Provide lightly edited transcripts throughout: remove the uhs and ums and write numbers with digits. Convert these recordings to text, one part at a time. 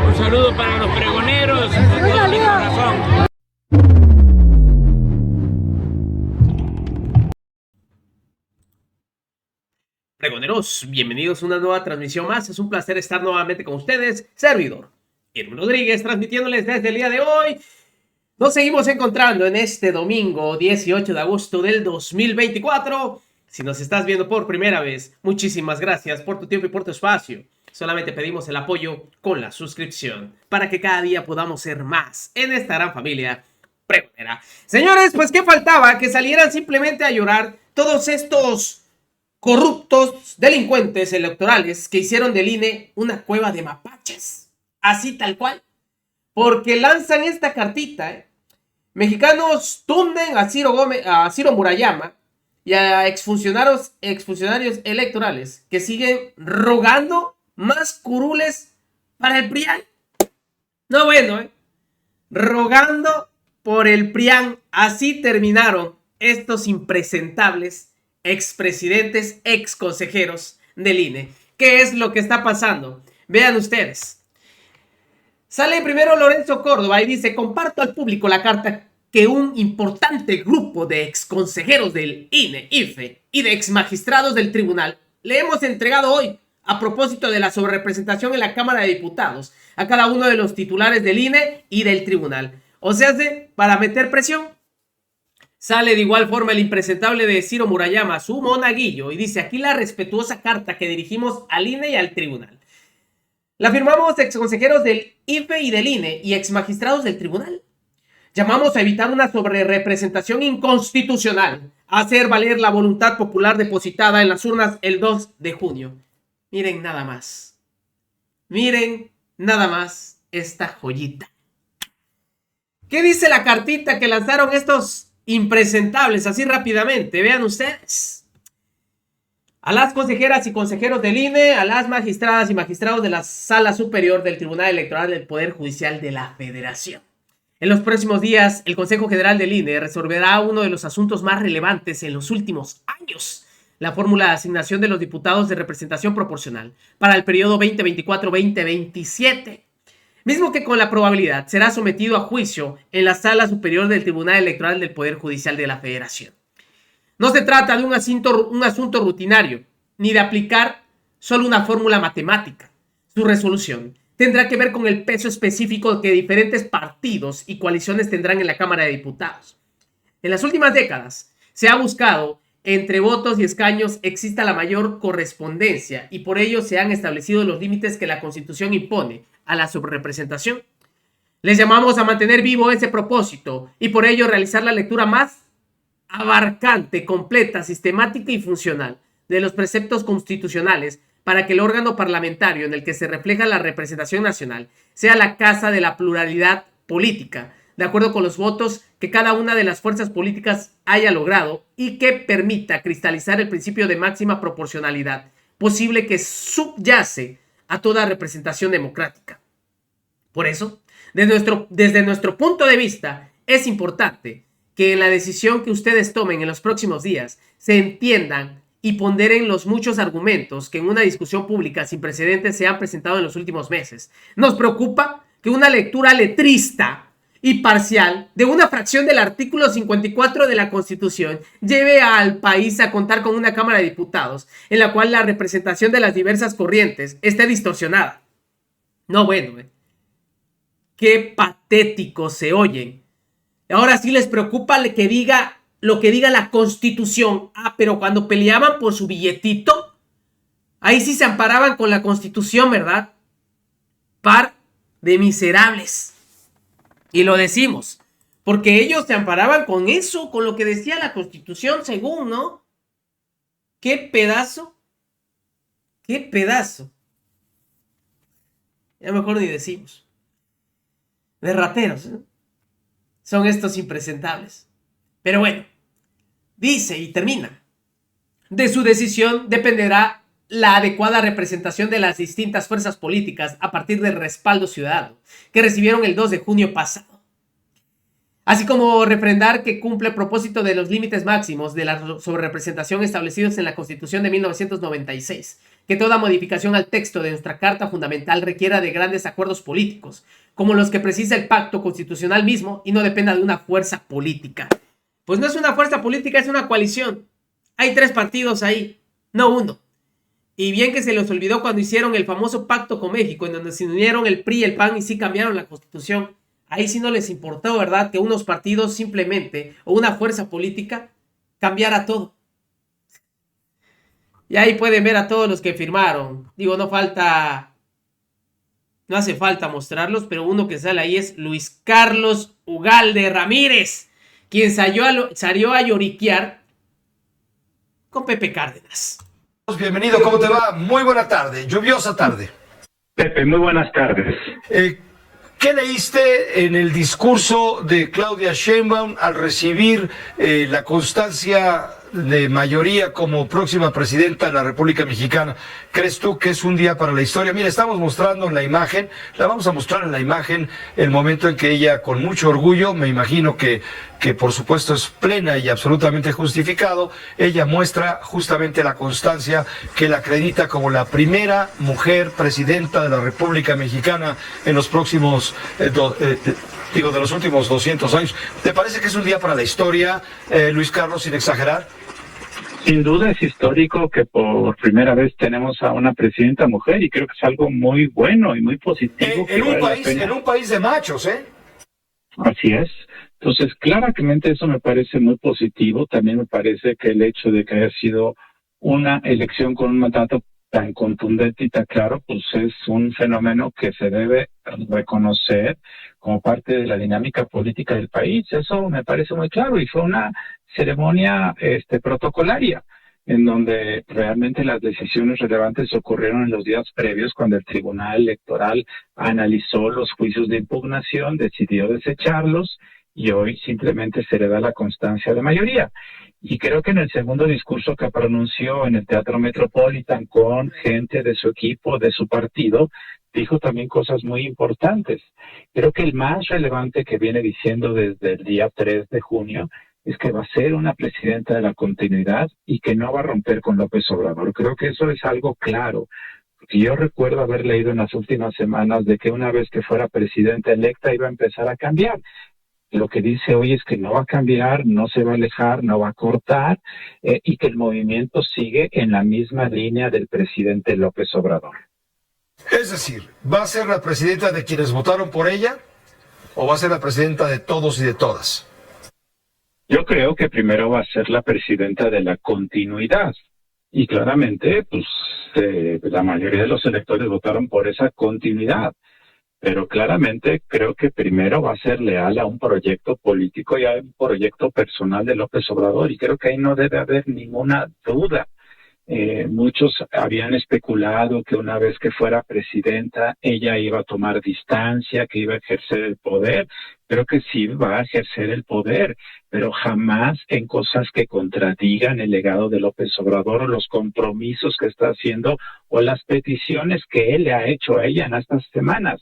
Un saludo para los pregoneros con todo mi corazón. Pregoneros, bienvenidos a una nueva transmisión más. Es un placer estar nuevamente con ustedes, servidor Irwin Rodríguez, transmitiéndoles desde el día de hoy. Nos seguimos encontrando en este domingo 18 de agosto del 2024. Si nos estás viendo por primera vez, muchísimas gracias por tu tiempo y por tu espacio. Solamente pedimos el apoyo con la suscripción para que cada día podamos ser más en esta gran familia pregonera. Señores, pues ¿qué faltaba? Que salieran simplemente a llorar todos estos corruptos delincuentes electorales que hicieron del INE una cueva de mapaches. Así tal cual. Porque lanzan esta cartita, Mexicanos tunden a Ciro Murayama y a exfuncionarios electorales que siguen rogando más curules para el PRIAN. No bueno, rogando por el PRIAN. Así terminaron estos impresentables expresidentes, exconsejeros del INE. ¿Qué es lo que está pasando? Vean ustedes. Sale primero Lorenzo Córdoba y dice: comparto al público la carta que un importante grupo de exconsejeros del INE, IFE y de exmagistrados del tribunal le hemos entregado hoy a propósito de la sobrerepresentación en la Cámara de Diputados a cada uno de los titulares del INE y del tribunal. O sea, para meter presión. Sale de igual forma el impresentable de Ciro Murayama, su monaguillo, y dice: aquí la respetuosa carta que dirigimos al INE y al tribunal. La firmamos exconsejeros del IFE y del INE y exmagistrados del tribunal. Llamamos a evitar una sobrerepresentación inconstitucional, a hacer valer la voluntad popular depositada en las urnas el 2 de junio. Miren nada más. Miren nada más esta joyita. ¿Qué dice la cartita que lanzaron estos impresentables así rápidamente? Vean ustedes. A las consejeras y consejeros del INE, a las magistradas y magistrados de la Sala Superior del Tribunal Electoral del Poder Judicial de la Federación. En los próximos días, el Consejo General del INE resolverá uno de los asuntos más relevantes en los últimos años: la fórmula de asignación de los diputados de representación proporcional para el periodo 2024-2027. Mismo que con la probabilidad será sometido a juicio en la Sala Superior del Tribunal Electoral del Poder Judicial de la Federación. No se trata de un asunto rutinario, ni de aplicar solo una fórmula matemática. Su resolución tendrá que ver con el peso específico que diferentes partidos y coaliciones tendrán en la Cámara de Diputados. En las últimas décadas se ha buscado entre votos y escaños exista la mayor correspondencia, y por ello se han establecido los límites que la Constitución impone a la subrepresentación. Les llamamos a mantener vivo ese propósito y por ello realizar la lectura más abarcante, completa, sistemática y funcional de los preceptos constitucionales para que el órgano parlamentario en el que se refleja la representación nacional sea la casa de la pluralidad política, de acuerdo con los votos que cada una de las fuerzas políticas haya logrado, y que permita cristalizar el principio de máxima proporcionalidad posible que subyace a toda representación democrática. Por eso, desde nuestro punto de vista, es importante que en la decisión que ustedes tomen en los próximos días se entiendan y ponderen los muchos argumentos que en una discusión pública sin precedentes se han presentado en los últimos meses. Nos preocupa que una lectura letrista y parcial de una fracción del artículo 54 de la Constitución lleve al país a contar con una Cámara de Diputados en la cual la representación de las diversas corrientes esté distorsionada. No, bueno, qué patéticos se oyen. Ahora sí les preocupa que diga lo que diga la Constitución. Pero cuando peleaban por su billetito, ahí sí se amparaban con la Constitución, ¿verdad? Par de miserables. Y lo decimos, porque ellos se amparaban con eso, con lo que decía la Constitución, según, ¿no? ¡Qué pedazo! ¡Qué pedazo! Ya mejor ni decimos. De rateros, ¿eh? Son estos impresentables. Pero bueno, dice y termina: de su decisión dependerá la adecuada representación de las distintas fuerzas políticas a partir del respaldo ciudadano que recibieron el 2 de junio pasado. así como refrendar que cumple el propósito de los límites máximos de la sobrerepresentación establecidos en la Constitución de 1996, que toda modificación al texto de nuestra Carta Fundamental requiera de grandes acuerdos políticos, como los que precisa el pacto constitucional mismo, y no dependa de una fuerza política. Pues no es una fuerza política, es una coalición. Hay 3 partidos ahí, no uno. Y bien que se les olvidó cuando hicieron el famoso pacto con México, en donde se unieron el PRI y el PAN y sí cambiaron la Constitución. Ahí sí no les importó, ¿verdad?, que unos partidos simplemente, o una fuerza política, cambiara todo. Y ahí pueden ver a todos los que firmaron. Digo, no hace falta mostrarlos, pero uno que sale ahí es Luis Carlos Ugalde Ramírez, quien salió a lloriquear con Pepe Cárdenas. Bienvenido, ¿cómo te va? Muy buena tarde, lluviosa tarde. Pepe, muy buenas tardes. ¿Qué leíste en el discurso de Claudia Sheinbaum al recibir la constancia de mayoría como próxima presidenta de la República Mexicana? ¿Crees tú que es un día para la historia? Mira, estamos mostrando en la imagen, la vamos a mostrar en la imagen, el momento en que ella, con mucho orgullo, me imagino que por supuesto es plena y absolutamente justificado, ella muestra justamente la constancia que la acredita como la primera mujer presidenta de la República Mexicana en los próximos de los últimos 200 años. ¿Te parece que es un día para la historia, Luis Carlos, sin exagerar? Sin duda es histórico que por primera vez tenemos a una presidenta mujer y creo que es algo muy bueno y muy positivo. En un país de machos, ¿eh? Así es. Entonces, claramente eso me parece muy positivo. También me parece que el hecho de que haya sido una elección con un mandato tan contundente y tan claro, pues es un fenómeno que se debe reconocer como parte de la dinámica política del país. Eso me parece muy claro y fue una ceremonia protocolaria en donde realmente las decisiones relevantes ocurrieron en los días previos cuando el Tribunal Electoral analizó los juicios de impugnación, decidió desecharlos y hoy simplemente se le da la constancia de mayoría. Y creo que en el segundo discurso que pronunció en el Teatro Metropolitan con gente de su equipo, de su partido, dijo también cosas muy importantes. Creo que el más relevante que viene diciendo desde el día 3 de junio es que va a ser una presidenta de la continuidad y que no va a romper con López Obrador. Creo que eso es algo claro. Porque yo recuerdo haber leído en las últimas semanas de que una vez que fuera presidenta electa iba a empezar a cambiar. Lo que dice hoy es que no va a cambiar, no se va a alejar, no va a cortar y que el movimiento sigue en la misma línea del presidente López Obrador. Es decir, ¿va a ser la presidenta de quienes votaron por ella o va a ser la presidenta de todos y de todas? Yo creo que primero va a ser la presidenta de la continuidad. Y claramente, pues, la mayoría de los electores votaron por esa continuidad. Pero claramente creo que primero va a ser leal a un proyecto político y a un proyecto personal de López Obrador. Y creo que ahí no debe haber ninguna duda. Muchos habían especulado que una vez que fuera presidenta ella iba a tomar distancia, que iba a ejercer el poder. Creo que sí va a ejercer el poder, pero jamás en cosas que contradigan el legado de López Obrador o los compromisos que está haciendo o las peticiones que él le ha hecho a ella en estas semanas.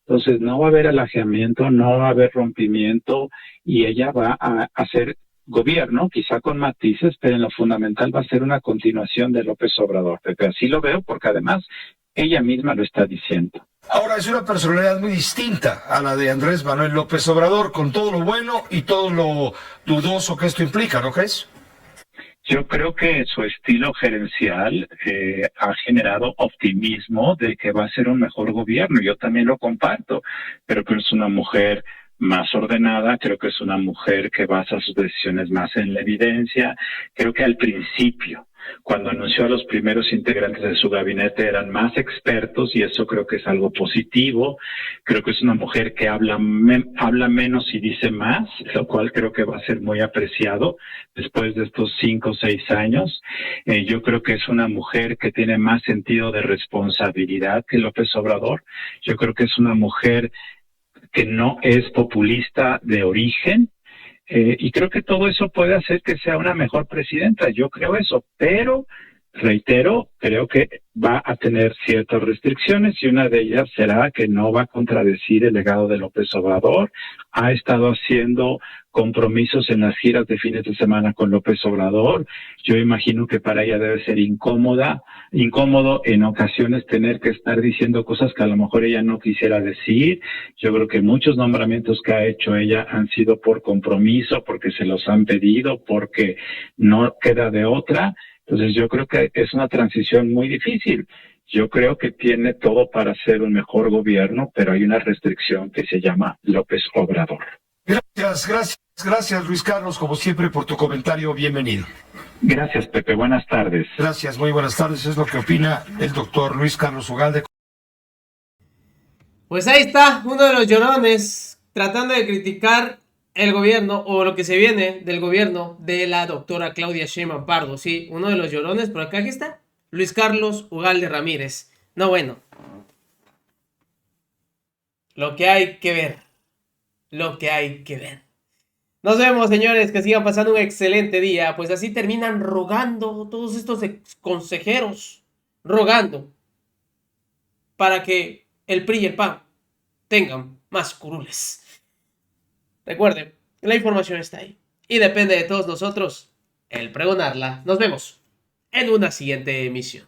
Entonces no va a haber alejamiento, no va a haber rompimiento y ella va a hacer gobierno, quizá con matices, pero en lo fundamental va a ser una continuación de López Obrador. Pero así lo veo porque además ella misma lo está diciendo. Ahora es una personalidad muy distinta a la de Andrés Manuel López Obrador, con todo lo bueno y todo lo dudoso que esto implica, ¿no crees? Yo creo que su estilo gerencial ha generado optimismo de que va a ser un mejor gobierno. Yo también lo comparto, pero creo que es una mujer más ordenada, creo que es una mujer que basa sus decisiones más en la evidencia. Creo que al principio, cuando anunció a los primeros integrantes de su gabinete, eran más expertos y eso creo que es algo positivo. Creo que es una mujer que habla menos y dice más, lo cual creo que va a ser muy apreciado después de estos 5 o 6 años. Yo creo que es una mujer que tiene más sentido de responsabilidad que López Obrador. Yo creo que es una mujer que no es populista de origen. Y creo que todo eso puede hacer que sea una mejor presidenta, yo creo eso, pero reitero, creo que va a tener ciertas restricciones y una de ellas será que no va a contradecir el legado de López Obrador. Ha estado haciendo compromisos en las giras de fines de semana con López Obrador. Yo imagino que para ella debe ser incómodo en ocasiones tener que estar diciendo cosas que a lo mejor ella no quisiera decir. Yo creo que muchos nombramientos que ha hecho ella han sido por compromiso, porque se los han pedido, porque no queda de otra. Entonces yo creo que es una transición muy difícil. Yo creo que tiene todo para ser un mejor gobierno, pero hay una restricción que se llama López Obrador. Gracias Luis Carlos, como siempre, por tu comentario. Bienvenido. Gracias, Pepe. Buenas tardes. Gracias, muy buenas tardes. Es lo que opina el doctor Luis Carlos Ugalde. Pues ahí está, uno de los llorones tratando de criticar el gobierno o lo que se viene del gobierno de la doctora Claudia Sheinbaum Pardo. Sí, uno de los llorones, por acá aquí está, Luis Carlos Ugalde Ramírez. No, bueno. Lo que hay que ver. Lo que hay que ver. Nos vemos, señores, que sigan pasando un excelente día. Pues así terminan rogando todos estos consejeros, rogando para que el PRI y el PAN tengan más curules. Recuerden, la información está ahí. Y depende de todos nosotros el pregonarla. Nos vemos en una siguiente emisión.